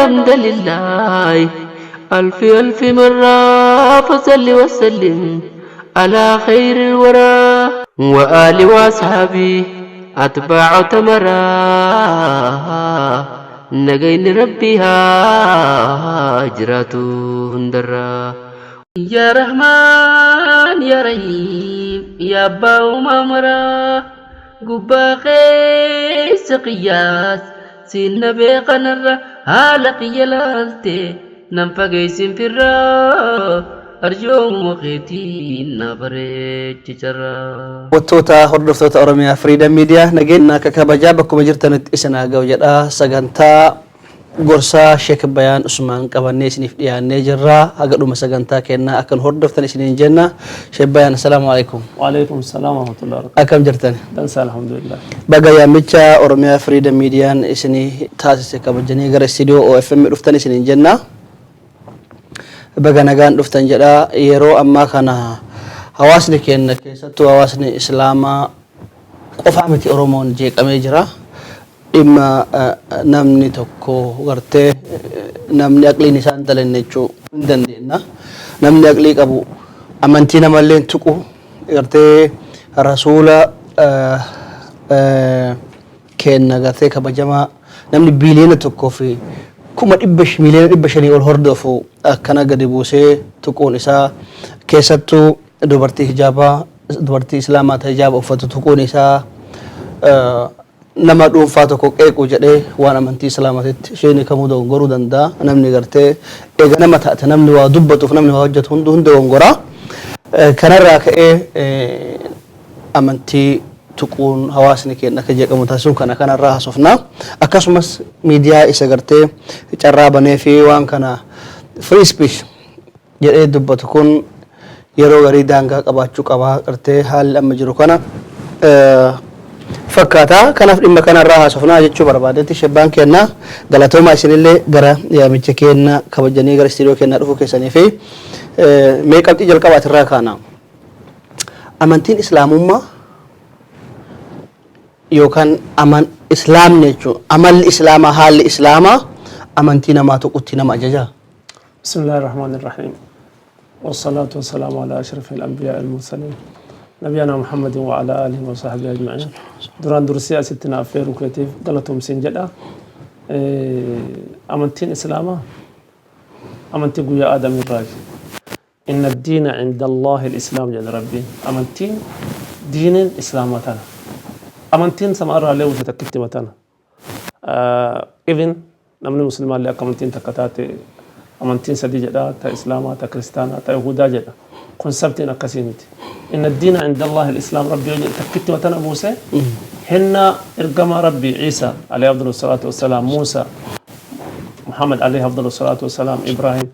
الحمد لله ألف ألف مرة فصل وسلم على خير الورى وآل وأصحابي أتباع تمرا نجين ربها هجرته هندرا يا رحمن يا رحيم يا باو مامرا قبا خيس قياس سين بيقنر هالق يلالتي ننفقي سين فرا أرجو مخيتين نبريج جرا وتوتا هردفتوتا أورميا فريدم ميديا نجينا ككبجا بكم جرتنا إسنا جوجدا سجنتا Gorsaa Sheikh Bayaan Usmaan qabanee isiniif dhiyaannee jirra. Haga dhuma sagantaa kennaa akkan hordoftan isiniin jenna. Sheikh Bayaan assalamu alaikum. Wa alaikum assalam wa rahmatullahi wa barakatuh. Akkam jirtan? Dansa alhamdulillah. Baga yaamicha Oromiyaa Freedom Media isinii taasise kabajanii gara studio OFM dhuftan isiniin jenna. Baga nagaan dhuftan jedha. Yeroo ammaa kana hawaasni keenya keessattuu hawaasni Islaamaa qofaa miti Oromoon jeeqamee jira. Imma namni tokko gartee namni aqliin isaan dalannechuu hin dandeenna. Namni aqlii qabu amantii namallee tuqu gartee rasuula kenna gartee kabajamaa namni biliyoona tokkoo fi miliyoona 500 ol hordofu akkana gadi buusee tuquun isaa keessattuu dubartii islaamaa ta'e hijaaba uffatu tuquun isaa nama dhuunfaa tokko qeequ jedhee waan amantii islaamaatitti isheen kamuu dogongoruu danda'a. Namni gartee eega nama taate namni waa dubbatuuf namni waa hojjetu hundi dogongora. Kanarraa ka'ee amantii tuquun hawaasni keenya akka jeeqamu taasisuun kanarraa haasofna. Akkasumas miidiyaa isa gartee carraa banee fi waan kana free speech jedhee dubbatu kun yeroo garii daangaa qabaachuu qabaa gartee haalli amma jiru kana fakkaata. Kanaaf dhimma kanarraa haasofnaa jechuu barbaadetti shebbaan keenya galatooma isinillee gara yaamicha keenya kabajanii gara istiidiyoo keenya dhufuu keessanii fi mee qabxii jalqabaatirraa kaana. Amantiin islaamummaa yookaan islaamni jechuun amalli islaamaa haalli islaamaa amantii namaa tuqutti nama ajajaa. Bismillahir Rahmanir Rahim. Wassalatu wassalamu ala ashrafil anbiya wal mursalin. نبينا محمد وعلى آله وصحبه أجمعين. دران درسي أستنا أفير وكتيف قالتهم سنجدا أمنتين إسلاما أمنتين قويا آدم الراجل إن الدين عند الله الإسلام جل ربي أمنتين دين إسلامتنا أمنتين سمارة له وتتكتمتنا إذن نمن مسلمان اللي أمنتين تكتات أمنتين سديجدا تا إسلاما تا كريستانا تا يهودا جدا كونسبتين أكاسينتي إن الدين عند الله الإسلام ربي تكتي وتنا موسى هنا إرقام ربي عيسى عليه أفضل الصلاة والسلام موسى محمد عليه أفضل الصلاة والسلام إبراهيم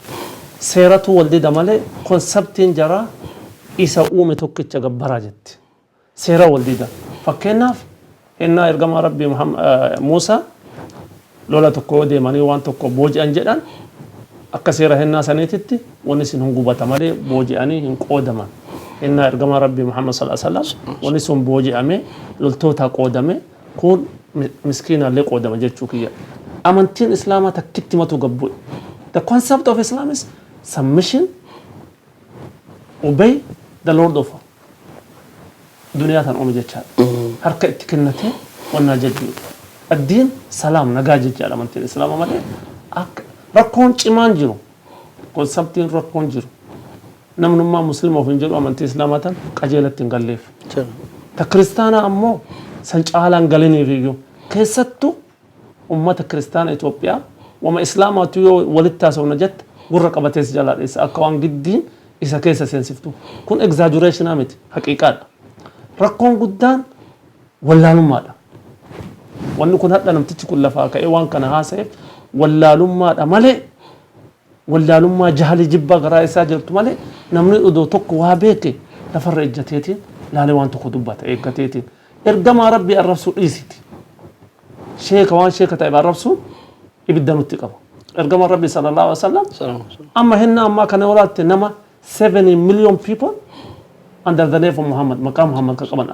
سيرته ولدي دمالي كونسبتين جرا عيسى أومي توكيت جبارة جت سيرة ولدي دا فكنا هنا إرقام ربي محمد موسى لولا تكودي ماني وان تكو بوج أنجدان أكسيرة هنا سنتيتي ونسين هم قبة مالي بوج أني هم قودمان إن إرجم ربي محمد صلى الله عليه وسلم ونسون بوجي أمي للتوتا قدامه كون مسكين اللي قدامه جت شوكية أمانتين إسلام تكتي ما تقبل the concept of Islam is submission obey the Lord of دنيا تان أمي جت حركة تكنته والناجد الدين سلام نجاجد على أمانتين الإسلام ما ده ركون إيمان جرو concept ركون جرو نمن ما مسلم وفنجر أمانتي إسلامتان قجلة تنقلف. تكريستانا أمو سنجعلان قلني فيجو كيستو أمة كريستانا إثيوبيا وما إسلام أتيو ولدتاس ونجت قرر قبتيس جلال إس أكوان جدين إسا كيسا سنسفتو كون exaggeration أمت حقيقة ركون قدان ولا لما وانو كون هذا نمتج كل فاكا إيوان كان هاسف ولا لما مالي ولا لما جهل جبا غراي ساجرت مالي نمني ادو توك وابيكي نفر اجتيتين لا لوان تخدبات ايكتيتين ارجما ربي الرسول ايسيتي شيخ وان شيخ تاع الرسول يبدا نتقبل ارجما ربي صلى الله عليه وسلم اما هنا ما كان ولات نما 70 million people under the name of Muhammad مقام محمد كمان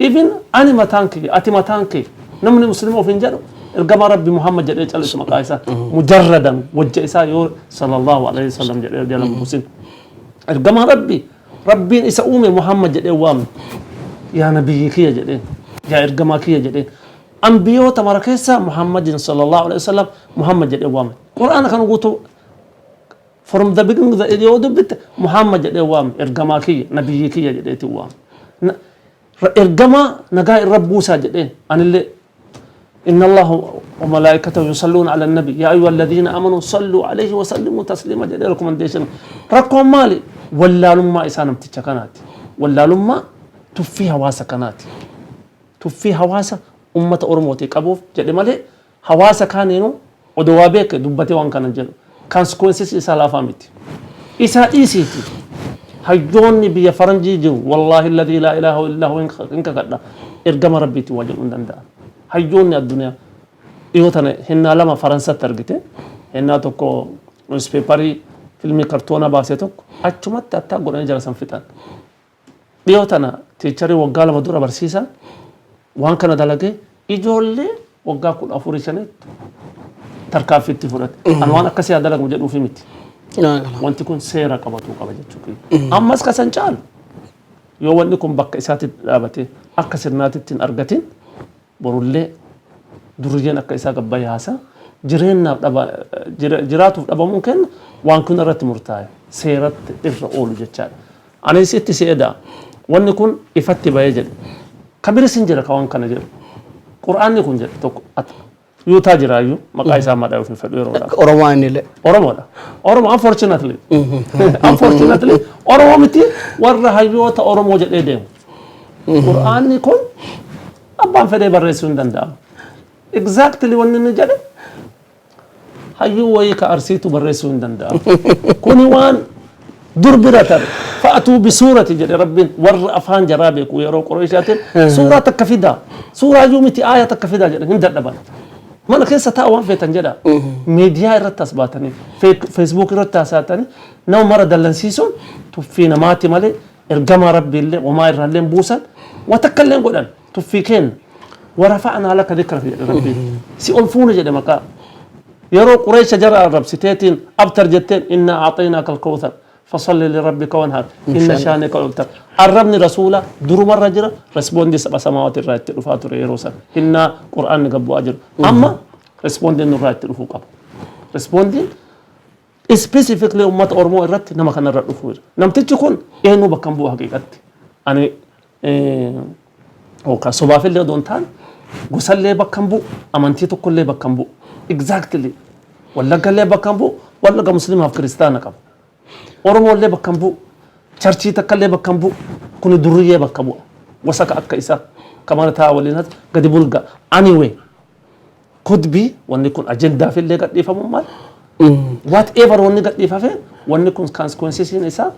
even اني متانكي اتي متانكي نمني مسلمو فين جدو إرجما ربي محمد جل جلاله اسمه قايسة مجردا وجه إساء صلى الله عليه وسلم جل جلاله محسن إرجما ربي إساء أمي محمد جل وام يا نبي كي جلين يا إرجما كي جلين أنبياء تماركيسا محمد صلى الله عليه وسلم محمد جل وام القرآن كانوا قوتوا from the beginning the يودو بيت محمد جل وام إرجما كي نبي كي جلين توام إرجما نجا الرب موسى جلين أن اللي إن الله وملائكته يصلون على النبي يا أيها الذين آمنوا صلوا عليه وسلموا تسليما جل recommendation رقم مالي ولا لما إسانم تتشكنات ولا لما تفي هواسا كنات تفي هواسا أمة أورموتي كابوف جل مالي هواسا كانينو ودوابيك دبتي وان كان جل consequences إسا لا فامتي إسا إيسيتي هجوني بيا فرنجي جو والله الذي لا إله إلا هو إنك قد إرقم ربي تواجه أندان هجوني الدنيا إيوتنا هنا لما فرنسا ترقته هنا توكو نيوزبيبري فيلمي كرتونا باسيتوك أجمعت أتاقون أنا جالسان فتان إيوتنا تيجري وقال مدورة برسيسا وان كان دلقه إجولي وقا كل أفوريشانيت تركاب في التفورات أنا وانا كسي هذا مجد وفي ميت وانت كون سيرا قبطو قبجة شوكي أما سكسان جال يو وانكم بك إساتي لابتي أكسر ناتتين أرغتين برولي درجين أكا إساق بيهاسا جريننا جراتو أبا ممكن وان كون رت مرتاي سيرت إرقول جتشال أنا يسيتي سيدا وانكم إفتي بيجل كبير سنجر كوان كان جل قرآن يكون جل توك يوتا جرايو مقايسا ما داو في فدويرو أورواني لا أوروما unfortunately أوروما متي ورا هايوتا أوروما جل إيديم قرآن يكون أبان فدي برسون دندام exactly ونن جل هايو ويك أرسيتو برسون دندام كوني وان دربرتر فأتوا بسورة جل رب ور أفان جرابك ويرو قريشات سورة تكفيدا سورة يومتي آية تكفيدا جل هند الدبان ما أنا كيسة تاوان في تنجدا ميديا رتاس باتني فيسبوك رتاس باتني نو مرة دلنسيسون تفينا ماتي مالي إرجما ربي اللي وما يرهلين بوسا وتكلم قدان تفيكين ورفعنا لك ذكر في ربي سيولفون جل مكا يرو قريش جرى الرب ستيتين أبتر جتين إنا أعطيناك الكوثر فصل لربك وانهار إن شانك الأبتر الربني رسولا درو مرة جرى رسبوندي سبع سماوات الرات رفعت ريروسا إن قرآن قبو أجر أما رسبوندي الرات رفو قبو رسبوندي specifically أمة أورمو الرات نما كان الرات رفوير نم تجكون إنه بكم بو حقيقة أنا أوكا صباح اللي دونتان غسل لي بكم بو أمانتي تكل لي بكم بو exactly ولا قال لي بكم بو ولا كمسلم في كريستانا كم أورمو اللي بكم بو چرچی تکلے بکمبو کونی دریه بکمبو وسک اکیسا كمان تاولينات قد بلغا anyway could be when يكون agenda في اللي قد يفهموا مال whatever when قد يفهم when يكون consequences إنسا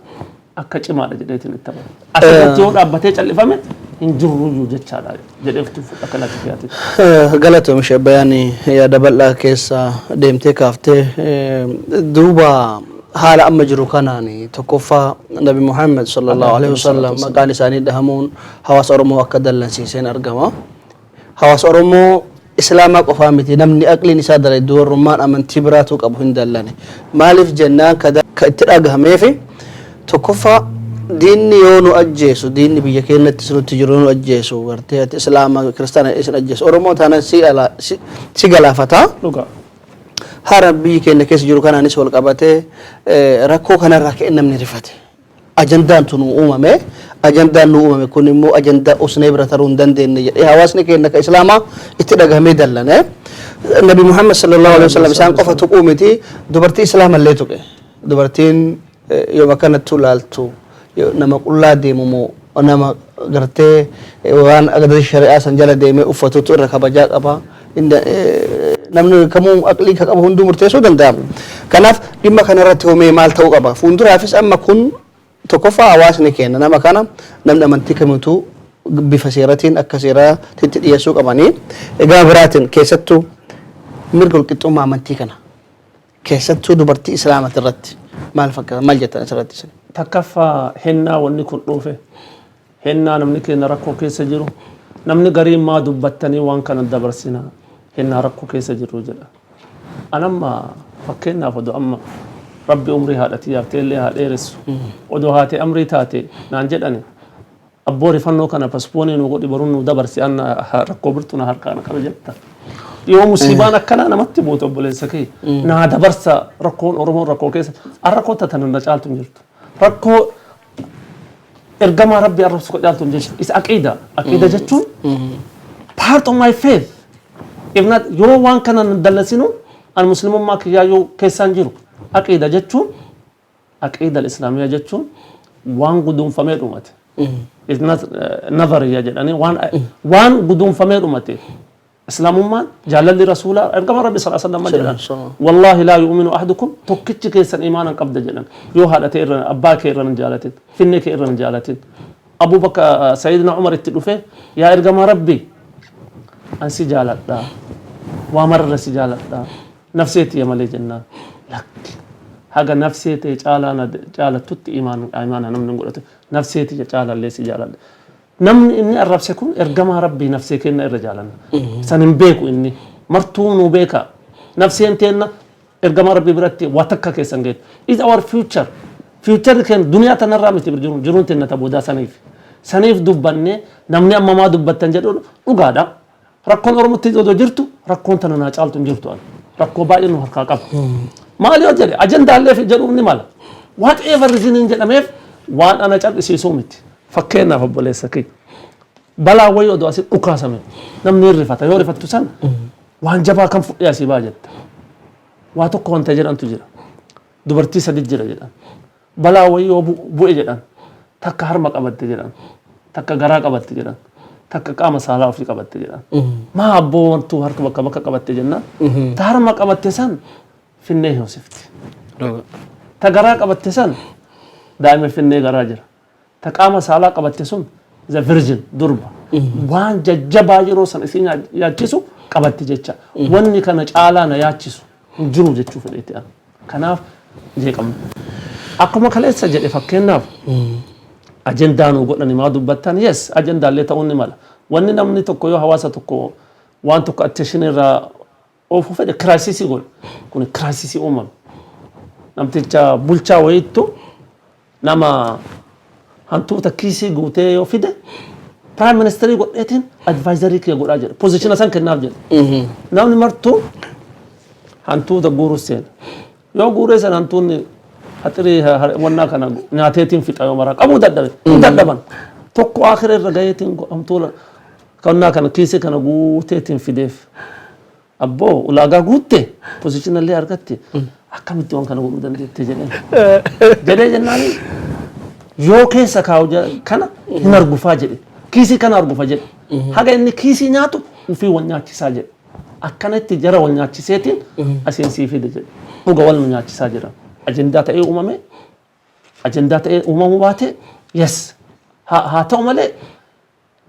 أكتش ما لجدة نتبع أصلاً تيون أبتة اللي فهمت إنجروا يوجد شارع جدفت أكلات فياتي غلطة مش بياني يا دبل لا كيسا ديمتي كافته دوبا حال أما جروكاناني تكفى النبي محمد صلى الله عليه وسلم قال ساني دهمون حواس أرمو أكدل لنسيسين أرقما حواس أرمو إسلامك وفامتي نمني أقلي نساد الدور رمان أمن تبراتك أبو هندلاني مالف جنان كذا كتراجها ميفي تكفى ديني يونو أجيسو ديني بيجكين تسلو تجرونو أجيسو ورتيات إسلام كريستانا إسن أجيسو أرمو تانا سيغلا فتا هرب بيجكين كيس جروكانا نسوال قبته ركو كان راكي نمني رفته أجندان تنو أمامه أجندان نو أمامه كوني مو أجندا أسنيبرة ترون دندين هواسني كأنك إسلاما اتدقى ميدلنا النبي محمد صلى الله عليه وسلم سان قفة تقومتي دبرتي إسلام اللي تقى دبرتين يوم كانت تولالتو نما قلا ديمو نما قرتي وان أقدر الشريعة سنجلا ديمي أفتو تورك بجاك أبا إن نمن كموم أقلي كأبو هندو مرتسو دندام كناف لما كان رتهم مال توق أبا فندر حافظ أما كن تكفى عواسني كنا نما كنا نمن منتك منتو بفسيرتين أكسيرة تتيسوق أماني إجابراتين كيستو مرقل كتوم مع منتكنا كيستو دبرتي إسلامة الرد مال فكر مال جت أسرت تكفى هنا ونكون روفه هنا نمنك نركو كيس جرو نمن قريب ما دبتني وان كان الدبرسنا hinna rakko keessa jirru jedha anamma fakkeenyaaf odoo amma rabbi umrii haadhatii yaaftee illee haa dheeressu odoo haatee amrii taate naan jedhani abboori fannoo kana paspoonii nu godhi baruun nu dabarsi anna rakkoo birtuu na harkaana qaba jetta yoo musiibaan akkana namatti buutu obboleessa kee naa dabarsa rakkoon oromoon rakkoo keessa arrakkoota tan na caaltu hin jirtu rakkoo ergamaa rabbi arrabsu ko caaltu hin jirtu is aqida jechuun part of my faith if not yoo waan kana dallasinu an muslimummaa kiyyaa yoo keessaan jiru aqida jechuun aqida al-islaamiyyaa jechuun waan guduunfamee dhumate is not never ya jedhani waan guduunfamee dhumate islaamummaan jaalalli rasuulaa ergama rabbi sallallahu alaihi wasallam jedhan wallahi la yu'minu ahadukum tokkichi keessan iimaanan qabda jedhan yoo haadhatee irra abbaa kee irra jaalatin finne kee irra jaalatin abubakar sayyidina umar itti dhufe yaa ergama rabbi ansi jaaladha waa marra si jaaladha nafseeti malee jennaan lakki haga nafseeti jaalatutti iimaana namni godhate nafseeti jaalallee si jaaladha namni inni arrabse kun ergama rabbii nafsee kenna irra jaalanna sanin beeku inni martuu nu beeka nafseen teenna ergama rabbii biratti waa takka keessan geet is our future ken duniyaa tanarraa miti jiruun teenna tabuudaa saniif dubbanne namni amma maa dubbattan jedhu dhugaadha rakkoon oromotti odoo jirtu rakkoon tana naa caaltu hin jirtu rakkoo baay'ee nu harkaa qaba maali yoo jedhe ajendaallee jedhu ni mala whatever reason jedhameef waan ana calqisiisuu miti fakkeenyaaf obboleessa kee balaa wayii odoo asii dhukaasame namni rifata yoo rifattu san waan jabaa kan fudhee asii baa jetta waa tokko wanta jedhantu jira dubartii sadi jira jedhan balaa wayii yoo bu'e jedhan takka harma qabatte jedhan takka garaa qabatte jedhan takka qaama saalaa ofii qabatte jedhan maa abboo wantu harka bakka qabatte jenna ta harma qabatte san finnee hoosifti ta garaa qabatte san daa'ima finnee garaa jira ta qaama saalaa qabatte sun the virgin durba waan jajjabaa yeroo san isin yaachisu qabatte jecha wanni kana caalaa na yaachisu hin jiru jechuu fedheeti kanaaf jeeqamna akkuma kaleessa jedhe fakkeenyaaf ajendaa nu godhani maa dubbattan yes ajendaallee ta'uun ni mala wanni namni tokko yoo hawaasa tokko waan tokko attention irraa oofuu fedhe kiraayisisii godhe kun kiraayisisii uumame namticha bulchaa wayittu nama hantuuta kiisii guutee yoo fide prime ministerii godheetiin advisorii kee godhaa jedhe pozishina san kennaaf jedhe namni martuu hantuuta guuruu seena yoo guuree san hantuunni haxirii wannaa kana nyaateetiin fixa yoo maraa qabuu dadhaban tokko akhira irra gayeetiin hamtuula wannaa kana kiisii kana guuteetiin fideef abboo ulaagaa guutte pozishinallee argatte akkamitti waan kana godhuu dandeette jedhee jennaani yoo keessa kaa'u kana hin argufaa jedhe kiisii kana argufa jedhe haga inni kiisii nyaatu ufii wal nyaachisaa jedhe akkanatti jara wal nyaachiseetiin asiin sii fide jedhe dhuga wal nyaachisaa jedha ajendaa ta'ee uumame ajendaa ta'ee uumamuu baate yes haa ta'u malee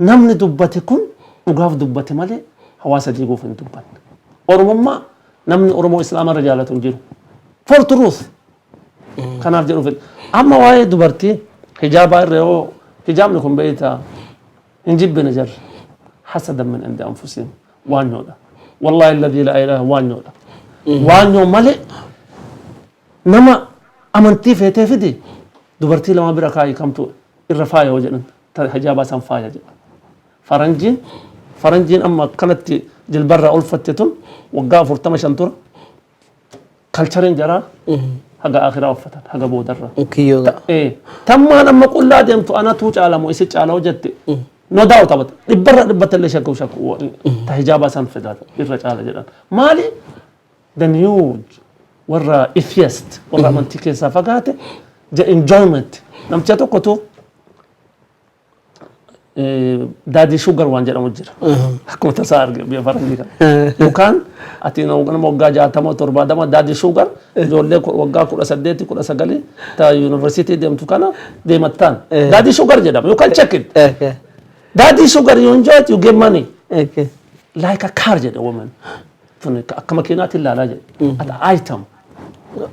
namni dubbate kun dhugaaf dubbate malee hawaasa diiguuf hin dubbanne oromummaa namni oromoo islaamarra jaalatu hin jiru for truth kanaaf jedhu fedhe amma waa'ee dubartii hijaabaa irra yoo hijaabni kun beeyta hin jibbine jarri hasadan min indi anfusihim waanyoodha wallahi alladhi la ilaha waanyoodha waanyoo malee nama amantii feetee fide dubartii lama bira kaayii kamtu irra faaya yoo jedhan hijaabaa san faaya jedha faranjiin amma akkanatti jilbarraa ulfatte tun waggaa 45 tura kalchariin jaraa haga akhiraa uffatan haga boodarra tammaan amma qullaa deemtu anatu caalamu isi caala hojjette no doubt about dhibbatallee shakku ta hijaabaa san fedata irra caala jedhan maali the huge warra atheist warra amantii keessaa fagaate the enjoyment namticha tokkotu daadii sugar waan jedhamu jira akkuma tasaa arge biyya faranjii kana yookaan ati nama waggaa 67 daadii sugar ijoollee waggaa 18 19 ta university deemtu kana deemattaan daadii sugar jedhama you can check it daadii sugar you enjoy it you get money like a car jedha woman akka makiinaatti ilaalaa jedhe at item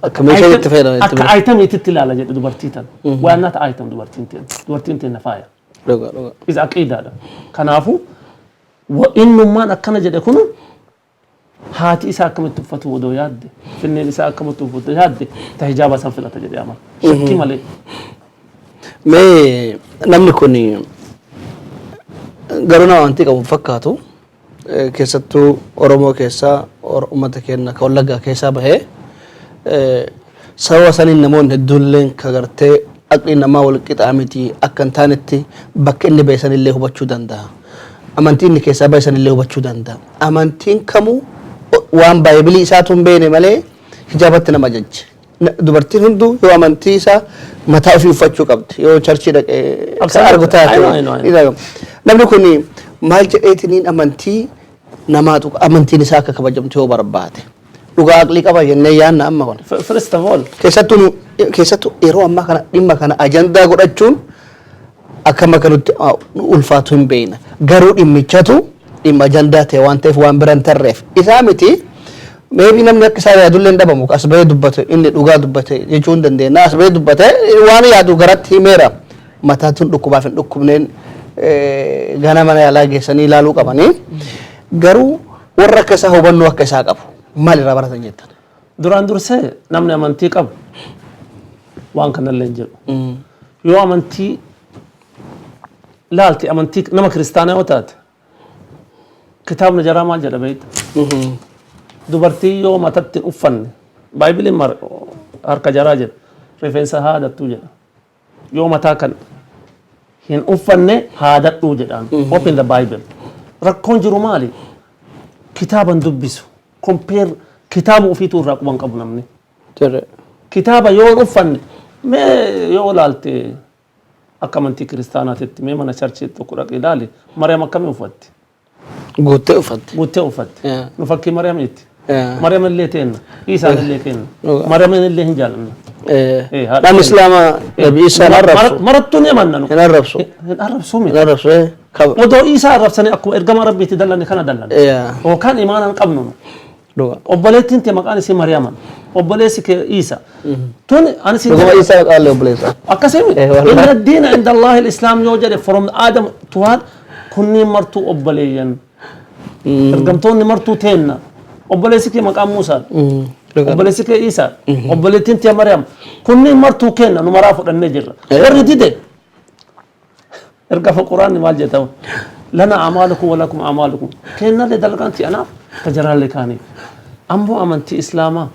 akka item itti ilaalaa jedhe dubartii tan waan nata item dubartiin teen faaya is aqida kanafu innummaan akkana jedhe kun haati isaa akkamitti uffatu odoo yaadde finneen isaa akkamitti uffatu yaadde ta hijaaba san filata jedhee amana shakkii malee. Mee namni kun garuu nama amantii qabu fakkaatu keessattuu Oromoo keessaa uummata keenya ka Wallaggaa keessaa bahee sababa saniin namoonni hedduulleen ka gartee aqli namaa wal qixaa miti akka hin taanetti bakka inni bahe sanillee hubachuu danda'a. Amantiin inni keessaa bahe sanillee hubachuu danda'a. Amantiin kamuu waan baay'ibilii isaatu hin beene malee hijaabatti nama jajje. Dubartiin hunduu yoo amantii isaa mataa ofii uffachuu qabdi yoo charchii dhaqee argu taate. Namni kun maal jedheetiniin amantii namaatu amantiin isaa akka kabajamtu yoo barbaade. Dhugaa aqlii qaba jennee yaanna amma kana. First of all keessattuu yeroo ammaa kana dhimma kana ajandaa godhachuun akkama kanutti ulfaatu hin beekna. Garuu dhimmichatu dhimma ajandaa ta'e waan ta'eef waan biran tarreef. Isaa miti maybe namni akka isaa yaadullee hin dhabamu as bahee dubbate inni dhugaa dubbate jechuun dandeenya. As bahee dubbate waan yaadu garatti himeera. Mataatuun dhukkubaaf hin dhukkubneen gana mana yaalaa geessanii ilaaluu qabanii. Garuu warra akka isaa hubannoo akka isaa qabu. Maal irraa baratan jettan? Duraan dursee namni amantii qabu waan kanallee hin jedhu. Yoo amantii laalti amantii nama kiristaanaa yoo taate kitaabni jaraa maal jedha beekta? Dubartii yoo matatti hin uffanne baay'iliin harka jaraa jedha rifeensa haadattuu jedha. Yoo mataa kan hin uffanne haadadhuu jedhaan. Open the Bible. Rakkoon jiru maali? Kitaaban dubbisu. Compare kitaaba ofiitu irraa quban qabu namni. Kitaaba yoo uffanne mee yoo laalte akka amantii kiristaanaatitti mee mana charchii tokko dhaqee ilaali Mariyaam akkamii uffatti? Guuttee uffatti. Guuttee uffatti. Nu fakkii Mariyaamitti. Mariyaam illee teenna. Isaan illee kenna. Mariyaam illee hin jaalanna. Dhaan islaamaa nabi Isaan arrabsu. Marattuu ni amanna. Hin arrabsu. Hin arrabsu mi? Hin arrabsu. Odoo Isaa arrabsanii akkuma ergama Rabbiitti dallanne kana dallanne. Yookaan imaanaan qabnu. Obboleettiin tee maqaan isii Mariyaaman. Obboleessi kee Isa. Tun ani si Dhuguma Isaa qaalee obboleessa. akkasimi inna diina inda Allahi al-Islaam yoo jedhe from Adam to what kunniin martuu obboleeyyan. Ergamtoonni martuu teenna. Obboleessi kee maqaan Muusaa. Obboleessi kee Isa. Obboleettiin tee Mariyaam. Kunniin martuu kenna nu maraa fudhannee jirra. Warri dide. Ergafa Quraanni maal jedhamu? Lana a'maalukum wa lakum a'maalukum. Kenna le dalganti anaaf tajaraalee kaanii. Ammoo amantii Islaamaa.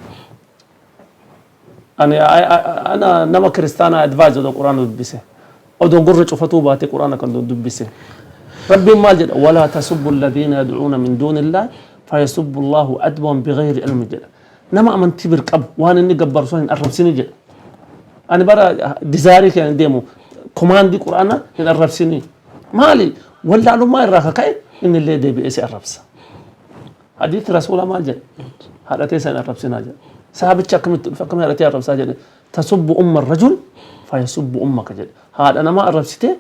Ana nama kiristaanaa advise odoo Quraana dubbise. Odoo gurra cufatuu baate Quraana kan dubbise. Rabbiin maal jedha? Walaa tasubbu alladhiina yad'uuna min duuni Illaahi fayasubbu Allaahu adwan bighayri ilmi jedha. Nama amantii bir qabu waan inni gabbarsu hin arrabsini jedha. Ani bara dizaarii kan deemu komaandii Quraana hin arrabsini. Maali? Wallaalummaa irraa kaka'e inni illee deebi'ee si arrabsa. Hadiithi rasuula maal jedha? Haadhatee san arrabsinaa jedha. Sahabicha akkamitti dhufe akkamii haadhatee arrabsaa jedhe? Tasubbu umma rajul fayasubbu ummaka jedhe. Haadha namaa arrabsitee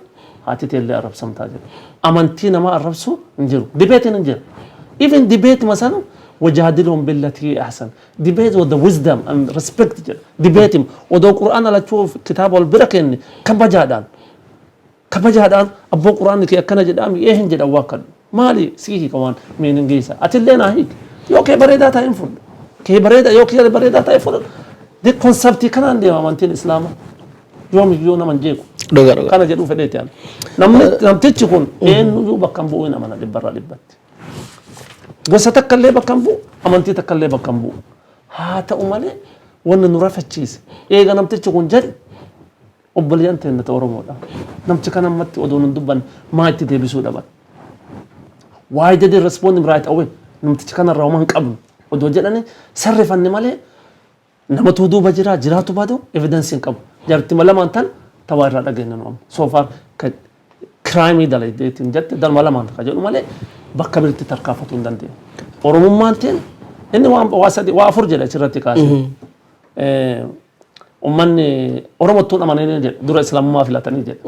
haatitee illee arrabsamtaa jedhe. Amantii namaa arrabsu hin jiru. Dibeetiin hin jiru. Even debate masana wajadilhum billati ahsan. Debate with the wisdom and respect jedha. Debate him. Odoo Qur'aana lachuu kitaaba wal bira kenne kabajaadhaan. Kabajaadhaan abboo Qur'aanni kee akkana jedhaami hin jedhan waa kadhu. Maali sii kawaan miinin geessa. Atillee naa hiik. Yoo kee bareedaa ta'e hin fudhu. Kee bareeda yoo kee bareedaa ta'e fudhu. Di konseptii kanaan deema amantiin Islaamaa. Yoomiyyuu nama hin jeequ. Kana jedhuu fedheeti ani. Namtichi kun eenyuyyuu bakka hin bu'u amana dhibbarraa dhibbatti. Gosa takka illee bakka hin bu'u amantii takka illee bakka hin bu'u. Haa ta'u malee wanni nu rafachiise eega namtichi kun jedhe obboleeyyan teenya ta'e Oromoodha. Namtichi kana ammatti odoo nun dubbanne maa itti deebisuu dhaban. Why did they respond him right away? Namtichi kana irraa waan qabnu odoo jedhanii sarrifanne malee namatu duuba jira jiraatu baatu evidence hin qabu. Jarti malamaan tan tawaa irraa dhageenya nu amma. So far crime daladeetiin jette dal malamaan ka jedhu malee bakka birti tarkaafatu hin dandeenye. Oromummaan teen inni waa afur jedha achirratti kaase. Ummanni Oromottuun amananii jedha dura Islaamummaa filatanii jedha.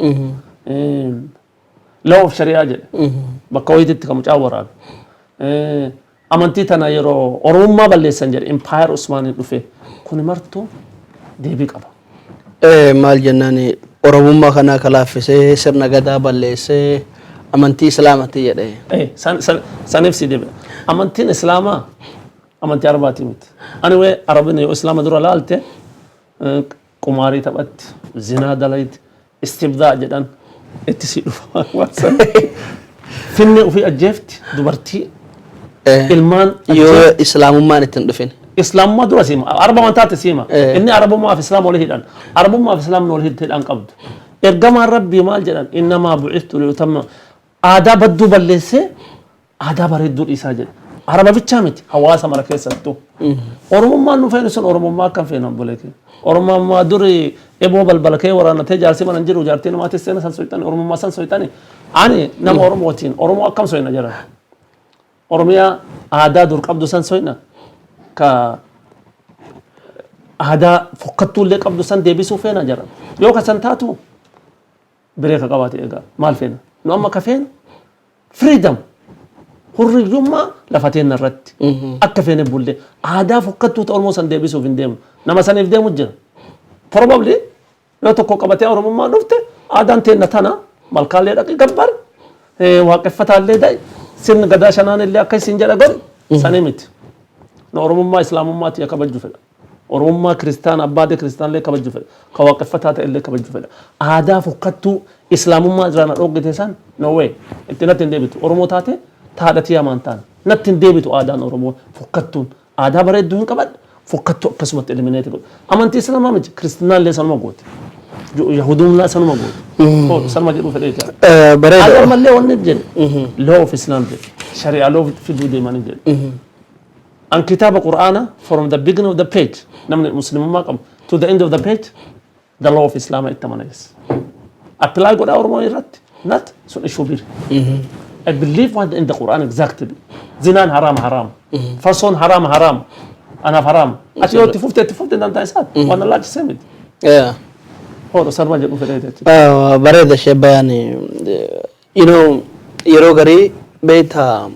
Law of Shari'aa jedha. Bakka wayititti kan mucaa waraabe. Amantii tana yeroo Oromummaa balleessan jedha Empire Usmaaniin dhufe kuni martuu deebii qaba. Maal jennaani Oromummaa kana kalaaffisee sirna gadaa balleessee amantii Islaamatti jedhee. Saniif si deebi'a. Amantiin Islaamaa amantii arabaati miti. Ani wee arabni yoo islaama dura laalte qumaarii taphatti, zinaa dalayti, istibdaa jedhan itti si dhufa waasan. Finni ofii ajjeefti dubartii ilmaan yoo islaamummaan ittiin dhufin. Islaamummaa dura siima araba wantaati siima inni arabummaa fi islaam walii hidhan arabummaa fi islaam walii hidhan qabdu. Ergamaan rabbii maal jedhan innamaa bu'iftu liyutamma aadaa badduu balleessee aadaa bareedduu dhiisaa jedha. Araba bichaa miti hawaasa mara keessattuu. Oromummaan nu feenu sun oromummaa akkam feenu obbolee keenya. Oromummaa duri eboo balbala kee waraanatee jaarsi mana jiru jaartii namaatti seena san soyxani oromummaa san soyxani. Ani nama oromootiin oromoo akkam soyna jedhan. Oromiyaa aadaa dur qabdu san soyna ka aadaa fokkattuullee qabdu san deebisuu feena jedhan. Yoo ka san taatu biree ka qabaate egaa maal feena nu amma ka feenu freedom hurriyyummaa lafateen irratti akka feene bullee aadaa fokkattuu ta'u Oromoo san deebisuuf hin deemnu nama saniif deemu jira probably yoo tokko qabatee Oromummaa dhufte aadaan teenna tana malkaallee dhaqi gabbar waaqeffataallee da'i sirni gadaa shanaan illee akka isin jedha godhi sanii miti na Oromummaa Islaamummaatti kabajju fedha Oromummaa Kiristaana abbaadee Kiristaanillee kabajju fedha ka waaqeffataa ta'ellee kabajju fedha aadaa fokkattuu Islaamummaa irraa dhoggite san no way itti natti hin deebitu Oromoo taate taadhatii amantaan natti hin deebitu aadaan Oromoo fokkattuun aadaa bareedduu hin qabadhu fokkattuu akkasumatti eliminate godhu amantii Islaamaa miti Kiristaanillee sanuma goote Yahudummaa sanuma goote sanuma jedhu fedhee jira bareeda mallee wanni jedhe law of Islam jedhe shari'a law fiduu deemanii jedhe an kitaaba Qur'aana from the beginning of the page namni muslimummaa qabu to the end of the page the law of Islam itti amanees apply godha Oromoo irratti not sun issue bir I believe what in the Quran exactly. Zinan haram. Fason haram. Ana haram. Ati yo tifufte dan taisat. Wana la semit. Yeah. Ho sarma je ufedete. Bareda she bayani. You know, yero gari beta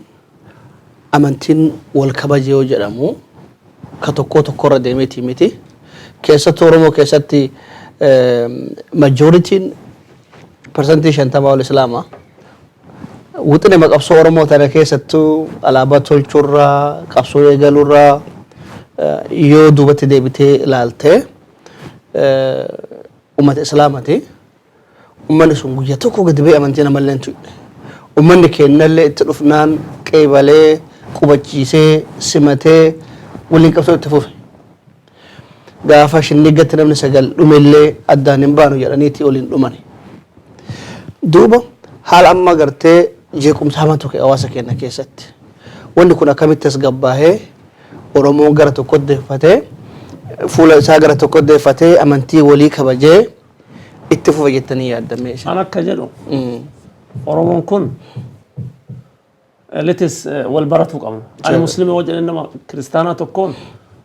amantin wal kabaje yo jedhamu ka tokko tokkorra deemeti miti. Keessatti Oromoo keessatti majority percentage antama wal islaama wuxne maqabsoo Oromoo tana keessattuu alaabaa tolchurraa qabsoo eegalurraa yoo duubatti deebitee ilaaltee ummata islaamati ummanni sun guyyaa tokko gadi ba'ee amantii namallee tuqne ummanni kennallee itti dhufnaan qeebalee qubachiisee simatee waliin qabsoo itti fufe gaafa shinniggatti namni sagal dhumellee addaan hin baanu jedhaniiti waliin dhumani duuba haala amma gartee jeequmsa hamatu ke hawaasa keenya keessatti wanni kun akkamitti as gabbaahee Oromoo gara tokko deeffatee fuula isaa gara tokko deeffatee amantii walii kabajee itti fufa jettanii yaaddamee an akka jedhu Oromoon kun letis wal baratu qabna ani muslimi wajjin nama kiristaanaa tokkoon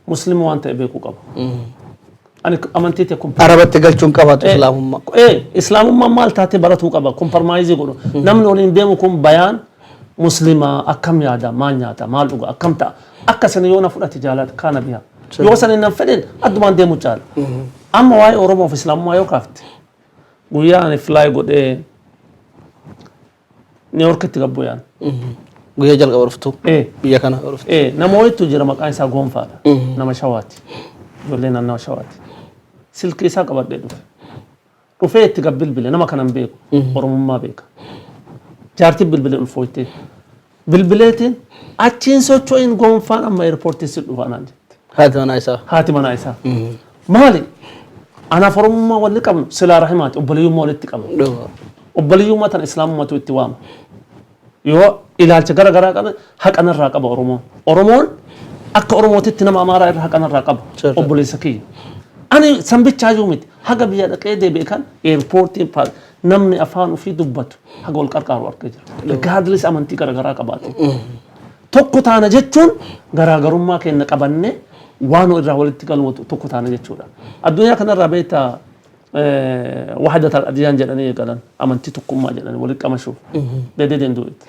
muslimi waan ta'e beekuu qaba ani amantii te arabatti galchuun qabaatu islaamummaa islaamummaa maal taate baratuu qaba compromise godhu namni waliin deemu kun bayaan muslima akkam yaada maal nyaata maal dhuga akkam ta'a akka sana yoo na fudhate jaalata kana biha yoo sana nan fedhen addumaan deemu caala amma waa'ee Oromoo fi islaamummaa yoo kaafte guyyaa ani fly godhee New Yorkitti gabbooyaan guyyaa jalqaba dhuftu biyya kana dhuftu nama wayittu jira maqaan isaa Goonfaadha nama shawaati ijoollee naannoo shawaati silkii isaa qabadhee dhufee itti bilbile nama kanan beeku Oromummaa beeka jaartii bilbile ulfooytee bilbileetiin achiin socho'in Goonfaan amma airportii si dhufaanaan jette haati manaa isaa maali anaaf Oromummaa walli qabnu silaa rahimaati obboliyyummaa walitti qabnu obboliyyummaa tan islaamummaatu itti waama yoo ilaalcha gara garaa qaban haqanarraa qaba Oromoon akka Oromootitti nama Amaaraa irraa haqanarraa qaba obboleessa kiyya ani sanbichaa miti haga biyya dhaqee deebi'e kan airportiin namni afaan ofii dubbatu haga wal qarqaaru argee jira regardless amantii gara garaa qabaatu tokko taana jechuun garaagarummaa keenya qabanne waan irraa walitti galmu tokko taana jechuudha addunyaa kanarraa beektaa wahdat al-adyan jedhanii eegalan amantii tokkummaa jedhanii walitti qamashuuf they didn't do it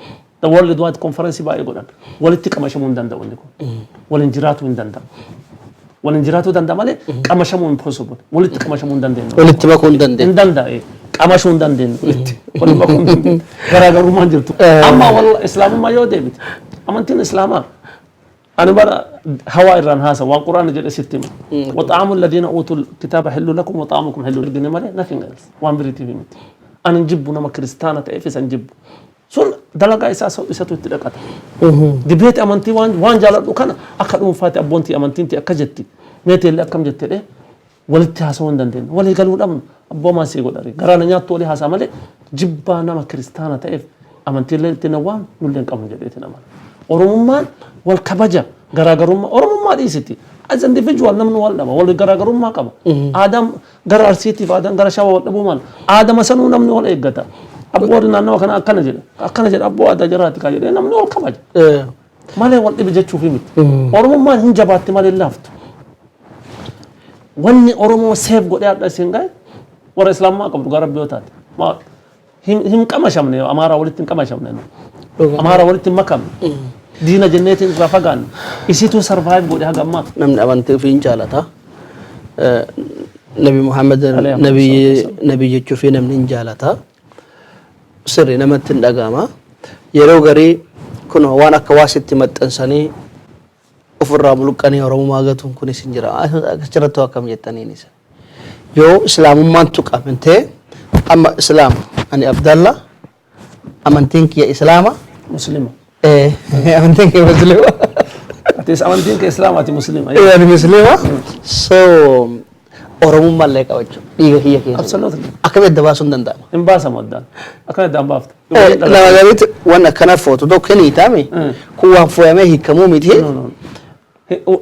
the world wide conference baay'ee godhan walitti qamashamuu hin danda'u inni kun waliin jiraatuu hin danda'u waliin jiraatuu danda'a malee qamashamuu impossible walitti qamashamuu hin dandeenyu walitti makuu hin dandeenyu hin danda'a qamashuu hin dandeenyu walitti makuu hin dandeenyu garaagarummaan jirtu amma walla islaamummaa yoo deebite amantiin islaamaa ani bara هواء الران هاسا والقرآن جل ستم وطعام الذين أوتوا الكتاب حل لكم وطعامكم حل لكم مالي nothing else وان بريتي بيمت أنا نجيب نما كريستانا تأفيس نجيب سون دلقا إساتو تلقاتا دبيت أمانتي وان جالت وكان أكاد مفاتي أبونتي أمانتي أنتي أكجتي ميتي اللي أكم جتي ليه ولتي هاسون دندين ولي قالوا الأمن أبو ما سيقو داري قرانا نياتو لي هاسا مالي جبا نما كريستانا تأف أمانتي اللي تنوان نولين كم جديتنا مال ورممان والكبجة غراغرما ورمما ديستي as individual namnu walla wal garaagarummaa qaba adam gara arsiitiif adam gara shawa wal dhabuumaan adam sanuu namni wal eeggata abboon naannoo kana akkana jedha abboo aadaa jiraati ka jedhe namni wal kabaja malee wal dhibe jechuuf miti oromummaan hin jabaatti malee laaftu wanni oromoo seef godhee adda isin gahe warra islaamummaa qabdu gara rabbiyootaati hin qamashamne amaara walitti hin qamashamne amaara walitti hin makamne دينا جنة رافقان إسيتو سرفايف بود هذا ما نمن أبانت فين جالتا نبي محمد نبي يجوفي نمن جالتا سري نمت الأجامة يرو غري كنا وانا كواسط تمت إنساني أفر رابلوكاني ورمو ماغتهم كوني سنجرا أشرتوا كم يتاني نيسا يو إسلام ما نتوك أمنته أما إسلام أني عبد الله أمنتينك يا إسلام مسلم أمنتينك مسلمة. أتيس أمنتينك إسلام أتي مسلمة. إيه أنا مسلمة. So orang malai kau itu. Iya iya iya. Absolutely. Akan ada bahasa Sunda. Im bahasa modal. Akan ada ambaf. Nah jadi itu warna kanar foto dok kini tami. Kuah foya meh hikamu miti.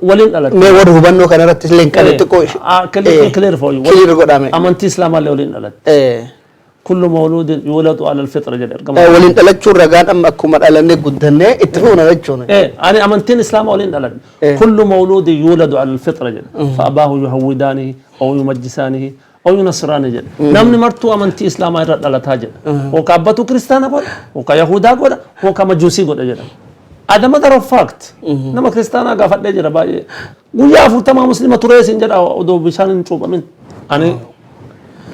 Waliin alat. Me waduh hubano kanar atas link kan itu kau. Clear for you. Clear kau dame. Amanti Islam ale waliin alat. كل مولود يولد على الفطرة جدر. ولين تلتشون رجال أما أكمل على نجودنا اتفقنا نجودنا. أنا أمنتين إسلام ولين على كل مولود يولد على الفطرة جدر. فأباه يهودانه أو يمجسانه أو ينصرانه جدر. نمني مرتو أمنتي إسلام يرد على تاجر. وكابتو كريستانا بود وكيهودا بود وكمجوسي بود جدر. هذا ما ترى فاكت. نما كريستانا قافت جدر باي. ويا فوتما مسلمة تريس جدر أو دو بيشان نشوف من. أنا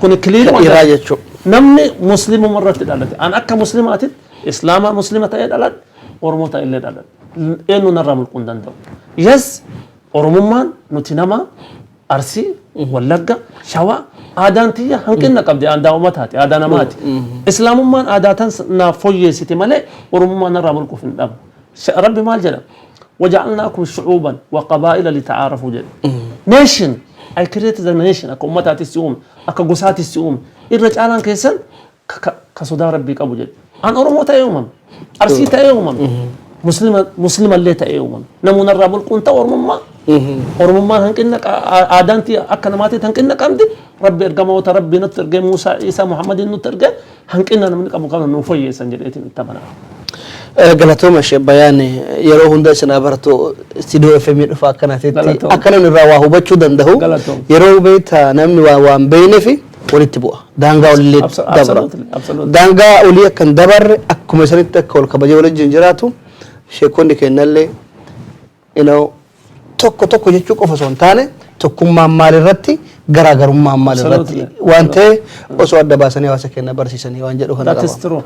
كوني كلير إراجة شو. نمني مسلم مرة تدلت أنا أك مسلمات إسلام مسلمة تدلت ورموتا إلا تدلت إنه نرام القندان دو يس ورمومان نتنما أرسي واللقة شوا آدانتية هنكنا قبدي آدان ومتاتي آدان ماتي إسلام مان آداتن نافوي ستي ملء ورمومان نرام القفن دم ربي مال جل وجعلناكم شعوبا وقبائل لتعارفوا جل nation I created a nation أكو متاتي السيوم أكو قصاتي السيوم الرجال عن كيسن كصدار ربي كابوجد أنا أروم تأيوما أرسي تأيوما مسلم اللي تأيوما نمون الرب الكونتا ورمما هنكنك آدانتي أكنماتي هنكنك أمدي ربي إرجع موت ربي نترجع موسى عيسى محمد نترجع هنكنا نمنك أبو كامل نوفي سنجريتي تبنا قالتهم الشيء بياني يروحون ده سنابرتو استديو FM فاكنا تيتي أكلنا نرواه بتشو دنده يروح بيت نمني وام بينه في ولتبوه دانغا ولي دبر دانغا ولي كان دبر أكو مسرت كول كبجي ولا جنجراتو شيكون دي كنالي إنه توكو يشوكو فسونتانه توكو مامال رتي غراغر مامال رتي وانته أسوأ دباسني واسكنا برسيسني وانجلو هنا تسترو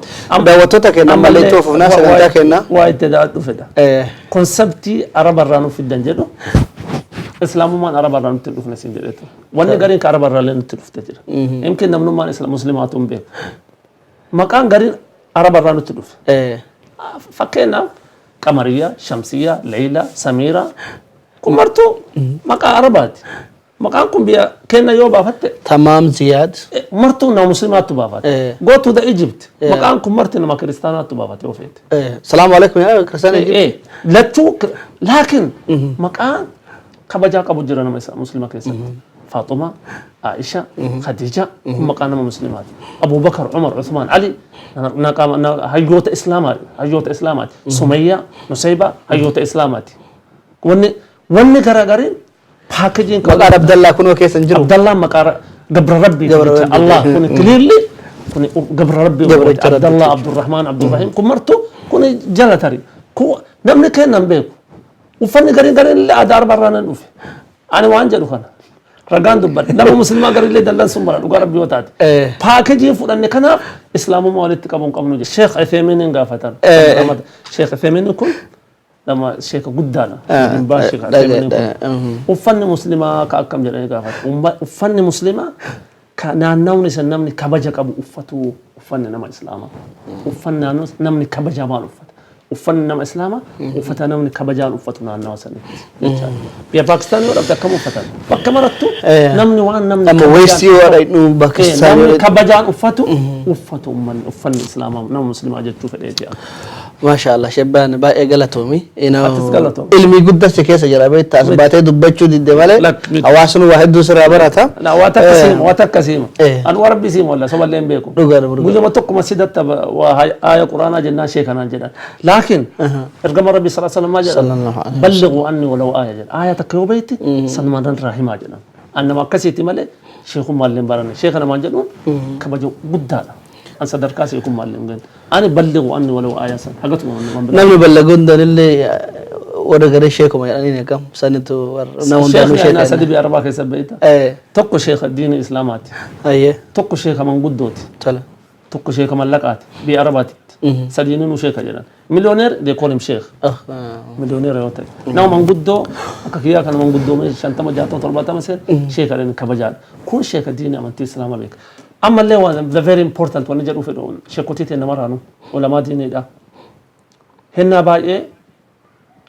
دعوتك كنا مالي توفو ناس كنا كنا وايد تدعو فدا كونسبتي عرب الرانو في الدنجلو إسلام ما عرب الرانو تلوف نسيجرته وانا قارين كعرب الرانو تلوف تجر يمكن نمنو ما إسلام مسلماتهم به مكان قارين عرب الرانو تلوف فكنا قمرية شمسية ليلى سميرة كمرتو مكان عربات مكانكم بيا كنا يوبا فت تمام زياد مرتو نا مسلمات تبافت go to the Egypt مكانكم مرتنا ما كريستيانات تبافت يوفيت السلام عليكم يا كريستيان لا تشوك لكن مكان كبجا كابو جيرانا مسلمة كريستيان فاطمة عائشة خديجة مكاننا مسلمات أبو بكر عمر عثمان علي نقام هيوت إسلامات سمية نسيبة هيوت إسلامات وني كراغارين packaging مقار عبد الله كنوا كيسن جرو عبد الله مقار قبر ربي الله كوني كليرلي كوني قبر ربي عبد الله عبد الرحمن عبد الرحيم كمرتو كوني جلتري كو نمني كان نمبيكو وفني قرين اللي أدار برانا نوفي أنا وانجلو خانا رجان دبر لما مسلم قرين اللي دلنا سمرا وقار ربي وتاتي packaging فلان كنا إسلام موالد كابون كابون الشيخ عثيمين قافتان شيخ عثيمين كون لما شيخ قدانا من باشي وفن مسلمة كأكم جل إيقافات وفن مسلمة كنانوني سنمني كبجك أبو أفتو وفن نما إسلاما وفن نمني كبجا مال أفت وفن نما إسلاما وفتا نمني كبجا أفتو نانا وسنة يا باكستان ولا بتكمل فتن بكمرتو نمني وان نمني أما ويسي ولا إنه باكستان نمني كبجا أفتو من وفن إسلاما نما مسلمة أجد تشوف الإيتيا ما شاء الله شبان باقي قالتومي إنه أتسقلتهم علمي قد سكيس جرابي تأسباتي دبتشو دي الدمالي أواصل واحد دوسر عبرتها لا واتك كسيمة أنا وربي سيمة ولا سوى اللي بيكم بوجا ما تقوم مسجد وهاي آية قرآن جنا شيخنا جدا لكن ارجم ربي صلى الله عليه وسلم ما جدا بلغوا عني ولو آية جدا آية تكيوبيتي سلمان رحمه جدا أنا ما كسيتي مالي شيخ مالين بارني شيخنا ما جدون كبجو بدانا أن صدر كاسي يكون معلم جن أنا بلغوا عني ولو آية سن حاجتهم نعم بلغون ده اللي ورجال الشيخ ما يعني كم سنة نعم الشيخ أنا سدي بأربعة كيس بيتا تقو شيخ الدين الإسلامات أيه تقو شيخ من قدوت تلا تقو شيخ من لقات بأربعة سدينون وشيخ جنا مليونير دي يقولهم شيخ مليونير يوتر نعم من قدو ككيا كان من قدو مش شنطة ما جاتو طلبات مثلا شيخ لين كبجان كون شيخ الدين أمانتي الإسلام بيك أما اللي هو the very important one نجرو في دون شكوتي نمرانو ولا ما ديني دا هنا باي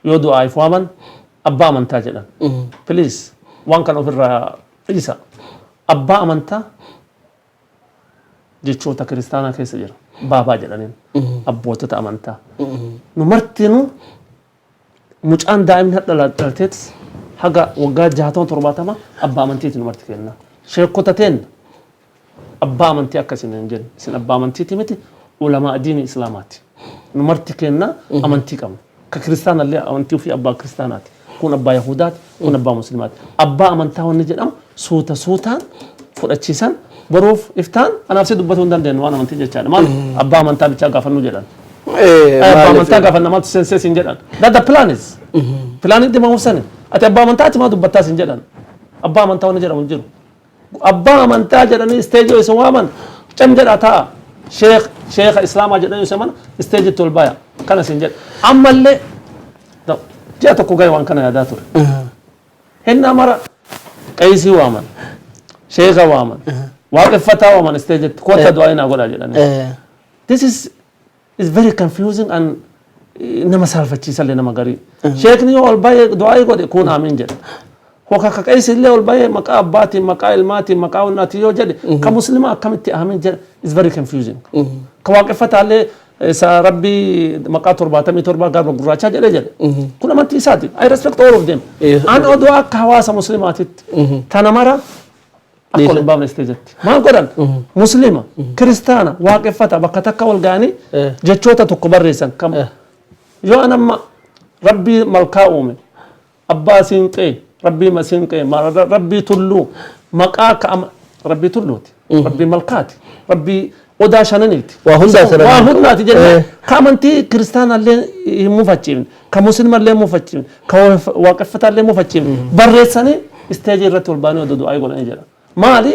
يودو آي فوامن أبا من تاجنا please وان كانوا في الرئيسة أبا من تا جيتشو تكريستانا كيس جرا بابا جلانين أبوتو تا من تا نمرتينو مجان دائم هذا الترتيبس حاجة وقاد جهاتون ترباتما أبا من تيجي نمرتكلنا شكوتتين أبا أمنتي أكاسين إنجيل سين أبا أمنتي تيمتي علماء دين الإسلامات نمرتكنا أمنتي كم ككريستان اللي أمنتي في أبا كريستانات كون أبا يهودات كون أبا مسلمات أبا أمنتها ونجد أم سوتا فرأتشيسان بروف إفتان أنا أفسد دبتون دين وأنا أمنتي جتشان ما أبا أمنتها بتشاقا فنو جدًا أبا أمنتها قفنا ما تسنسس إنجيل that the plan is دي ما هو سنة أتى أبا أمنتها ما دبتها إنجيل أبا أمنتها ونجد أمنجيل أبا من تاجر أني استيجوا يسوامن كم جرى تا شيخ إسلام أجر أني يسمون استيج تولبايا كان سنجد أما اللي جاء تكو جاي وان كان يداتور هنا مرة كيسي وامن شيخ وامن واقف فتا وامن استيج كوتا دعائنا أقول أجر أني this is very confusing and نما سالفة شيء نما غريب شيخ نيو الباي دعائي قد يكون آمين جد وكاك كيس اللي والباي مكا أباتي مكا الماتي مكا وناتي يوجد كمسلمة كم اتهامين جد is very confusing كواقفة على ربي مكا تربة قرب قراشة جد كنا من تيساتي I respect all of them أنا أدعى كهواسة مسلمات تنامرا أقول باب نستجت ما أقولن مسلمة كريستانا واقفة بكتك والجاني جتشوتا تكبر ريسن كم يو أنا ما ربي ملكا أمي أبا سينكي ربي ما سينكي ما ربي تلو مكاك ربي تلوتي ربي ملكاتي ربي ودا شننيتي وهنداتي جنة كامنتي كريستانا اللي مفتشين كمسلم اللي مفتشين كواقفة اللي مفتشين بريساني استاجي رتول بانو دو دعاء يقول أنجلا مالي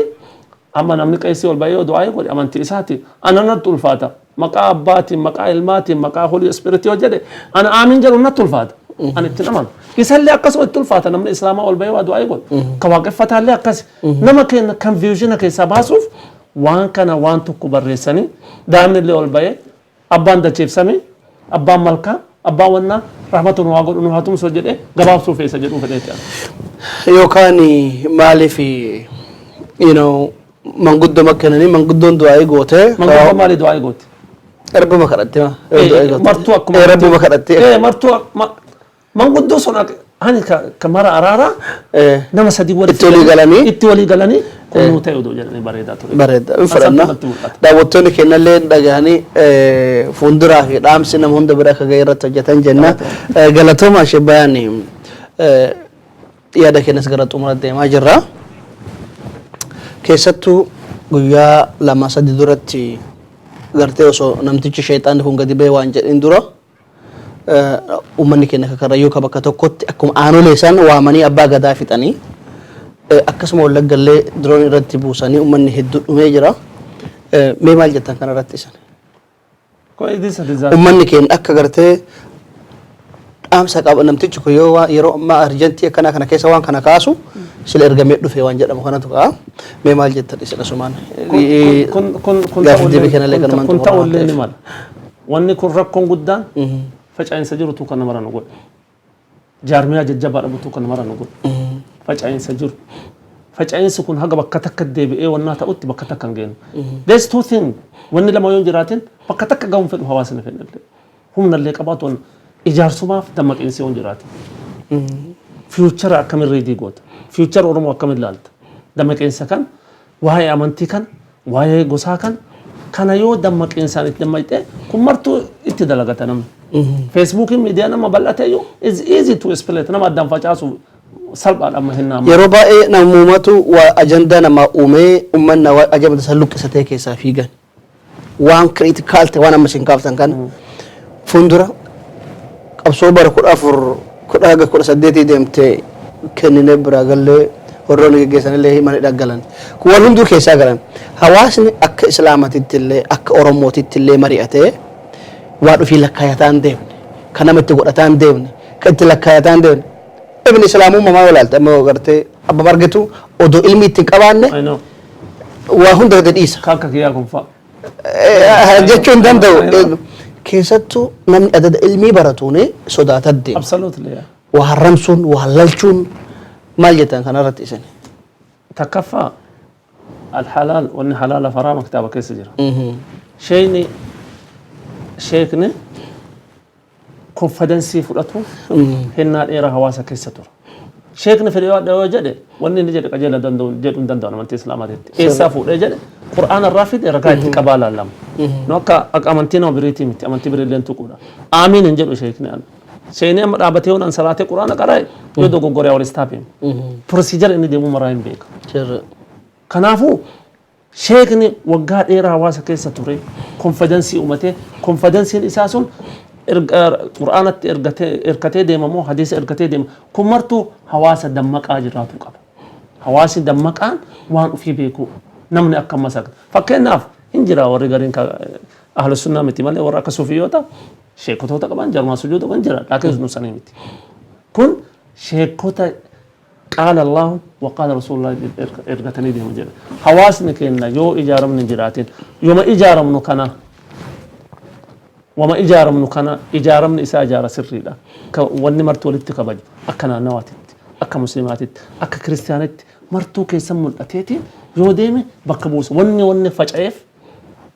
أما نملك أيسي والبايو دعاء يقول أما أنت إساتي أنا نطول فاتا مكا أباتي مكا إلماتي مكا هولي إسبريتي وجدي أنا آمين جلو نطول فاتا أنا اتنمان يسأل لي أكس وطول فاتا نملك إسلام والبايو دعاء يقول كواقفة اللي أكس نما كان كونفيوجن كيسا باسوف وان كان وان تكو بريساني دائما اللي والبايو أبان دا تشيف سامي أبان ملكا أبان ونا رحمة الله وقول إنه هاتم سجده جواب سوفي سجدوا في الإتيان يوكاني مالي في من قد مكنني من قد دعاء قوته من قد مالي دعاء قوته رب ما خرجت ما مرتوك رب ما خرجت مرتوك من قد سونك هني كمرة أرارا نما سدي ورد اتولي قلني كنو تيودو جلني بريدة فرنا دعوتوني كنا لين دعاني فندرا في رام سينما هند برا كغيرة تجتن جنة قالتهم أشباني يا ده كنا سكرت عمرة ما جرا كيستو قويا لما سدي دورتي قرتي وصو نمتيج شيطان كون قدي بيوانج إندورا ummanni keenya kakarayyuu ka bakka tokkotti akkuma aanolee san waamanii abbaa gadaa fixanii akkasuma wallaggallee diroon irratti buusanii ummanni hedduu dhumee jira mee maal jettan kana irratti isan ummanni keenya akka gartee dhaamsa qaba namtichi kun yoo yeroo ammaa arjantii kana keessa waan kana kaasu sila ergamee dhufe waan jedhamu kanatu ka'a mee maal jettan isa kasumaan kun ta'ullee ni mala wanni kun rakkoon guddaan faca'insa jirutu kan namara nu godhe jaarmiyaa jajjabaa dhabutu kan namara nu godhe faca'insa jiru faca'insi kun haga bakka takka deebi'ee wannaa ta'utti bakka takka hin geenu there's two things wanni lama yoo jiraatin bakka takka ga'uun fedhu hawaasni fedhallee humnallee qabaatu ijaarsumaaf dammaqinsi yoo jiraatin future akkamiin reedii goota future oromoo akkamiin laalta dammaqinsa kan waa'ee amantii kan waa'ee gosaa kan kana yoo dammaqinsaan itti dammayxee kun martuu itti dalagata namni feesbuukiin miidiyaa nama bal'atee yoo is easy to explain nama addaan facaasu salphaadha amma hin naama yeroo baay'ee namumatu waa ajandaa nama uumee uummanna waa ajamata san luqqisatee keessaa fiigan waan critical ta'e waan amma sin kaaftan kan fuundura qabsoo bara 14 deemtee kennine bira gallee warroonni geggeessanillee mana dhaggalan kun wal hunduu keessaa galan hawaasni akka islaamatitti illee akka oromootitti illee mari'atee waa dhufii lakkaayataan deemne kan namatti godhataan deemne kan itti lakkaayataan deemne ibn islaamummaa maa walaalta amma gartee abba margitu odoo ilmi itti qabaanne waa hunda dhiisa kakka kiyyaa kun fa'a jechuun danda'u keessattuu namni adada ilmii baratuun sodaata deema absolutely waa harramsuun waa lalchuun maal jettan kanarratti isin takaffa alhalal wanni halala farama kitaaba keessa jira sheekni confidence fudhatu hennaa dheeraa hawaasa keessa tura sheekni fedhe yoo jedhe wanni inni jedhe qajeela danda'u jedhuun danda'u amantii islaamaatitti eessaa fuudhee jedhe qur'aana irraa fide ragaa itti qabaa laallama no akka amantii nama biriitii miti amantii biriilleen tuquudha aamiin hin jedhu sheekni ana sheekni amma dhaabatee waan salaatee qur'aana qara'e yoo dogoggoree wal istaafim procedure inni deemu maraa hin beeka kanaafuu sheekni waggaa dheeraa hawaasa keessa ture confidence uumatee confidence isaa sun qur'aanatti ergatee deemamoo hadiisa ergatee deema kun martuu hawaasa dammaqaa jiraatu qaba hawaasi dammaqaan waan ufii beeku namni akka masak fakkeenyaaf hin jira warri gariin ahlus sunnaa miti malee warra akka sufiyoota sheekotoota qaban jarmaa sujuuda kan jira laakiin nu sanii miti kun sheekota qaala Allah wa qaala Rasulullah ergatanii deema jedha hawaasni keenya yoo ijaaramni jiraatin yooma ijaaramnu kana وما إجارمنا كنا إجارمنا إسا إجارة سرية واني مرتو للتكبج أكنا نواتت أكا مسلماتت أكا كريستيانت مرتو كي يسمون أتيتي يوديمي بكبوس واني فجعيف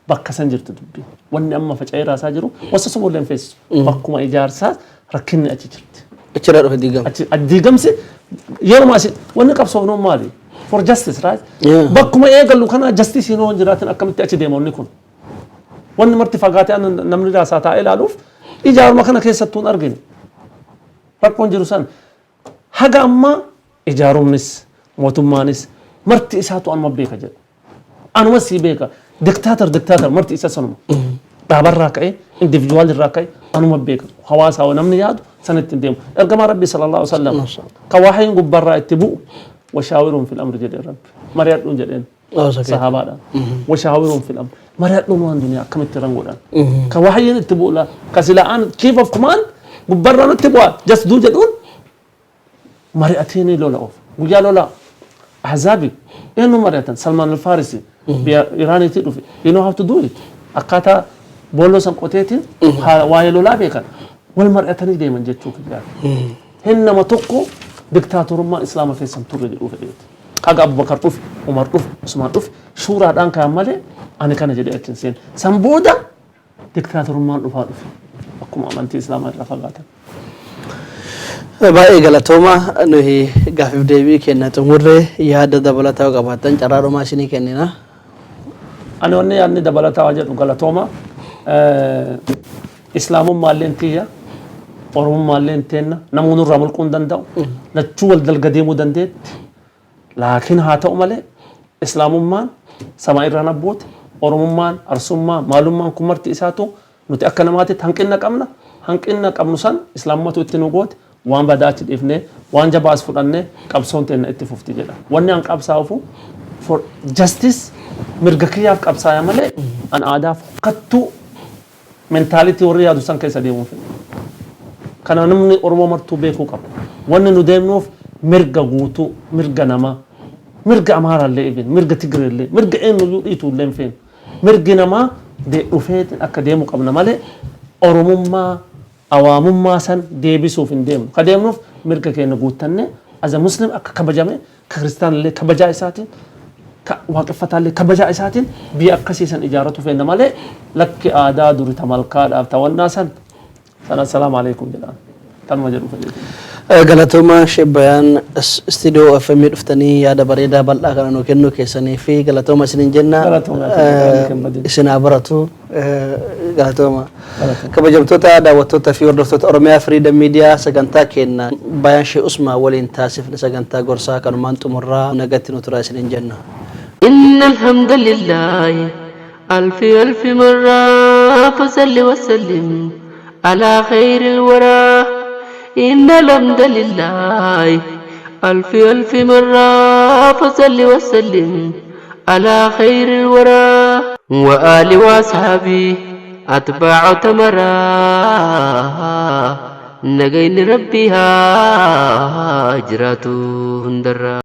بكا سنجر تدبي واني أما فجعي راسا جرو وسسمو لين فيس بكما إجار ساس ركني أتجرت اتشرار في الديقام الديقام سي يوم أسي واني قبصو نوم مالي for justice right بكما إيقالو كنا justice ينون جراتين أكا متي أتي ديمون نكون وان مرتي فقاتي أنا نمري راساتا إلى ألوف إجار مكانا كيستون أرجين ركون جروسان حاجة أما إجارهم نس موتومانس مرتي إساتو أنا مبيكا جد أنا مسي بيكا دكتاتر مرتي إساسونم بابر راكاي individual راكاي أنا مبيكا حواسا ونمني يادو سنة تنديم إرقما ربي صلى الله عليه وسلم كواحين قبر رأيتبو وشاورهم في الأمر جد رب مريات لون جدين صحابة وشاورهم في الأمر مرات نوان الدنيا كم ترانغودا كواحد تبوا لا كسلان كيف اوف كمان غبرنا تبوا جست دو جدون مرأتين لولا اوف ويا لولا احزابي انه مرأتين سلمان الفارسي بإيران تدو في you know how to do it اكاتا بولو سم قوتيتين واي لولا بيكن والمرأتين دائما جتشوك هنما تقو دكتاتور ما اسلام في سم توري دو في kaga Abubakar dhuf Umar dhuf Usmaan dhuf shuuraadhaan kaan malee ani kana jedhee achiin seen san booda diktaatorummaan dhufaa dhufe akkuma amantii islaamaa irraa fagaatan. Baay'ee galatooma nuyi gaafiif deebii kenna xumurree yaada dabalataa qabaatan carraadhumaa isinii kennina. Ani wanni yaadni dabalataa jedhu galatooma islaamummaa illee tiyya oromummaa illee teenna namoonni irraa mulquu hin danda'u lachuu wal dalga deemuu dandeetti. لكن هاتو مالي إسلاممان سما إيران أبوت أورممان أرسممان معلومان كمرت إساتو نتأكد ماتي هنكنا كمنا سن إسلام ما توتنوجود وان بدأت الإفنة وان جباس فرنة كابسون تين اتفوفتي جدا وان يانك أبسافو for justice مرجكيا كابسايا مالي أن أداف قطو mentality وريا دوسان كيس ديمون kana namni oromoo martuu beekuu qaba wanni nu deemnuuf mirga guutuu mirga namaa mirga amaaraallee ibin mirga tigreellee mirga eenyu dhiituullee hin feenu mirgi namaa dhufee akka deemu qabna malee oromummaa awaamummaa san deebisuuf hin deemnu ka deemnuuf mirga keenya guuttanne as a muslim akka kabajame ka kiristaanillee kabajaa isaatiin ka waaqeffataallee kabajaa isaatiin biyya akkasiisan ijaaratu feena malee lakki aadaa duri tamalkaadhaaf tawannaa san assalamu alaikum jedhaan tanuma jedhu fedhe galatoma Bayaan studio OFM dhuftanii yaada bareedaa bal'aa kana nuu kennuu keessanii fi galatoma isinin jenna isin baratu galatoma kabajamtoota daawwattoota fi hordoftoota Oromiyaa Freedom Media sagantaa kenna Bayaan Sheikh Usmaan waliin taasifne sagantaa gorsaa kanumaan xumurraa nagatti nu turaa isinin jenna إن الحمد لله ألف ألف مرة فصل وسلم على خير الورى إن الحمد لله ألف ألف مرة فصل وسلم على خير الورى وآل وأصحابي أتباع تمرا نجين ربها هجرته هندرا